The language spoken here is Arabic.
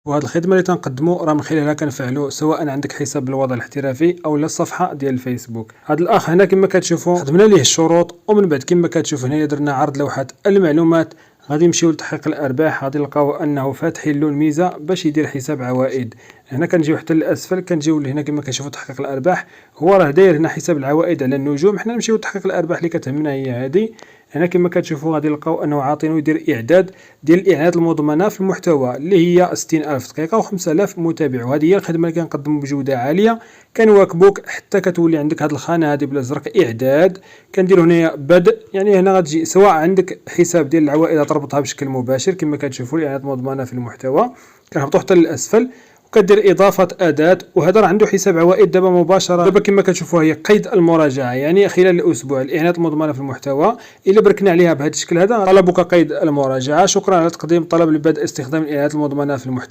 وهاد الخدمة اللي تنقدمو راه من خلالها كنفعلو سواء عندك حساب بالوضع الاحترافي او لا الصفحة ديال الفيسبوك. هاد الاخ هنا كما كتشوفوا خدمنا ليه الشروط، ومن بعد كما كتشوف هنا درنا عرض لوحة المعلومات. غادي نمشيو لتحقيق الارباح، غادي نلقاو انه فاتحين له الميزة باش يدير حساب عوائد. هنا كنجيو حتى للاسفل كنجيو لهنا كما كنشوفوا تحقيق الارباح، هو راه داير هنا حساب العوائد على النجوم. حنا نمشيو لتحقيق الارباح اللي كتهمنا هي هذه. هنا كما كتشوفوا غادي نلقاو انه عاطينو يدير اعداد ديال الاعلانات المضمنه في المحتوى اللي هي 60000 دقيقه و5000 متابع، وهذه هي الخدمه اللي كنقدموا بجوده عاليه. كنواكبوك حتى كتولي عندك هذه الخانه هذه بالازرق اعداد. كنديروا هنا بدء، يعني هنا غتجي سواء عندك حساب ديال العوائد تربطها بشكل مباشر كما كتشوفوا الاعلانات المضمنه في المحتوى. كنهبطوا حتى للاسفل وكدير اضافه اداه، وهذا راه عنده حساب عوائد دابا مباشره. دابا كما كتشوفوا هي قيد المراجعه، يعني خلال الاسبوع الاعلانات المضمنه في المحتوى الا بركنا عليها بهذا الشكل هذا طلبك قيد المراجعه. شكرا على تقديم طلب لبدء استخدام الاعلانات المضمنه في المحتوى.